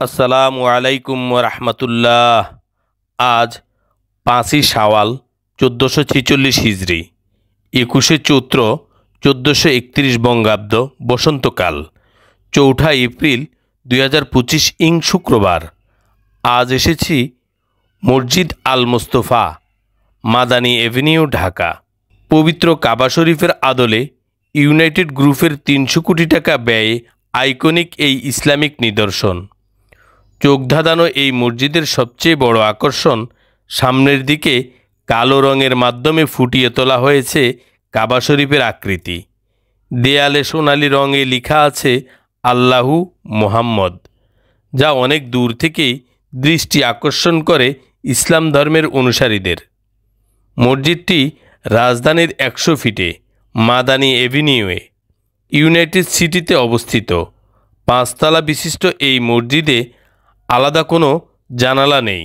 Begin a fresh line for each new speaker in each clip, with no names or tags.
আসসালামু আলাইকুম রহমতুল্লাহ। আজ 5ই শাওয়াল 1446 হিজরি, 21শে চৈত্র 1431 বঙ্গাব্দ, বসন্তকাল, 4 এপ্রিল 2025 ইং শুক্রবার। আজ এসেছি মসজিদ আল মোস্তফা, মাদানী এভিনিউ, ঢাকা। পবিত্র কাবা শরীফের আদলে ইউনাইটেড গ্রুপের 300 কোটি টাকা ব্যয়ে আইকনিক এই ইসলামিক নিদর্শন। চোখ ধাঁধানো এই মসজিদের সবচেয়ে বড় আকর্ষণ, সামনের দিকে কালো রঙের মাধ্যমে ফুটিয়ে তোলা হয়েছে কাবা শরীফের আকৃতি। দেয়ালে সোনালি রঙে লেখা আছে আল্লাহু মোহাম্মদ, যা অনেক দূর থেকেই দৃষ্টি আকর্ষণ করে ইসলাম ধর্মের অনুসারীদের। মসজিদটি রাজধানীর 100 ফিটে মাদানী এভিনিউয়ে ইউনাইটেড সিটিতে অবস্থিত। 5 তলা বিশিষ্ট এই মসজিদে আলাদা কোনো জানালা নেই,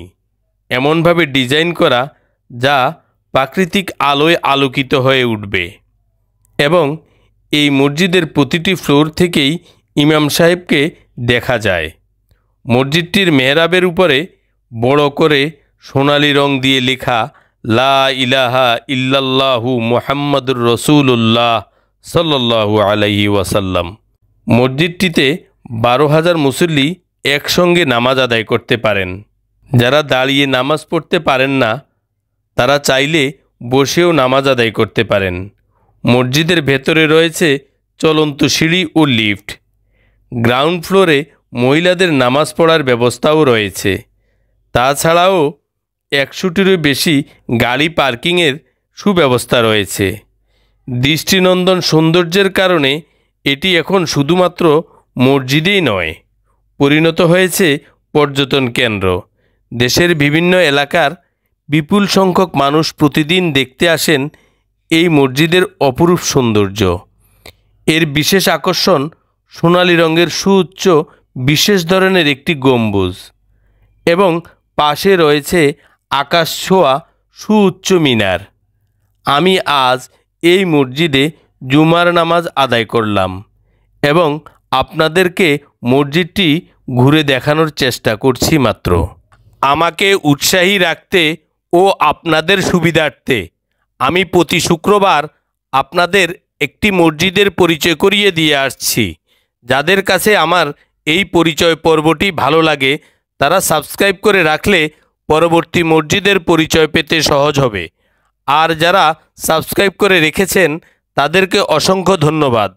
এমনভাবে ডিজাইন করা যা প্রাকৃতিক আলোয় আলোকিত হয়ে উঠবে। এবং এই মসজিদের প্রতিটি ফ্লোর থেকেই ইমাম সাহেবকে দেখা যায়। মসজিদটির মেহরাবের উপরে বড় করে সোনালি রং দিয়ে লেখা লা ইলাহা ইল্লাল্লাহু মুহাম্মাদুর রাসূলুল্লাহ সাল্লাল্লাহু আলাইহি ওয়াসাল্লাম। মসজিদটিতে 12,000 মুসল্লি একসঙ্গে নামাজ আদায় করতে পারেন। যারা দাঁড়িয়ে নামাজ পড়তে পারেন না, তারা চাইলে বসেও নামাজ আদায় করতে পারেন। মসজিদের ভেতরে রয়েছে চলন্ত সিঁড়ি ও লিফট। গ্রাউন্ড ফ্লোরে মহিলাদের নামাজ পড়ার ব্যবস্থাও রয়েছে। তাছাড়াও 100টিরও বেশি গাড়ি পার্কিংয়ের সুব্যবস্থা রয়েছে। দৃষ্টিনন্দন সৌন্দর্যের কারণে এটি এখন শুধুমাত্র মসজিদেই নয়, পরিণত হয়েছে পর্যটন কেন্দ্র। দেশের বিভিন্ন এলাকার বিপুল সংখ্যক মানুষ প্রতিদিন দেখতে আসেন এই মসজিদের অপরূপ সৌন্দর্য। এর বিশেষ আকর্ষণ সোনালি রঙের সুউচ্চ বিশেষ ধরনের একটি গম্বুজ এবং পাশে রয়েছে আকাশ ছোঁয়া সুউচ্চ মিনার। আমি আজ এই মসজিদে জুমার নামাজ আদায় করলাম এবং আপনাদেরকে মসজিদটি ঘুরে দেখানোর চেষ্টা করছি মাত্র। আমাকে উৎসাহী রাখতে ও আপনাদের সুবিধার্থে আমি প্রতি শুক্রবার আপনাদের একটি মসজিদের পরিচয় করিয়ে দিয়ে আসছি। যাদের কাছে আমার এই পরিচয় পর্বটি ভালো লাগে, তারা সাবস্ক্রাইব করে রাখলে পরবর্তী মসজিদের পরিচয় পেতে সহজ হবে। আর যারা সাবস্ক্রাইব করে রেখেছেন তাদেরকে অসংখ্য ধন্যবাদ।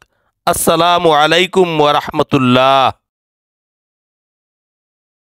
আসসালামু আলাইকুম ওয়া রাহমাতুল্লাহ।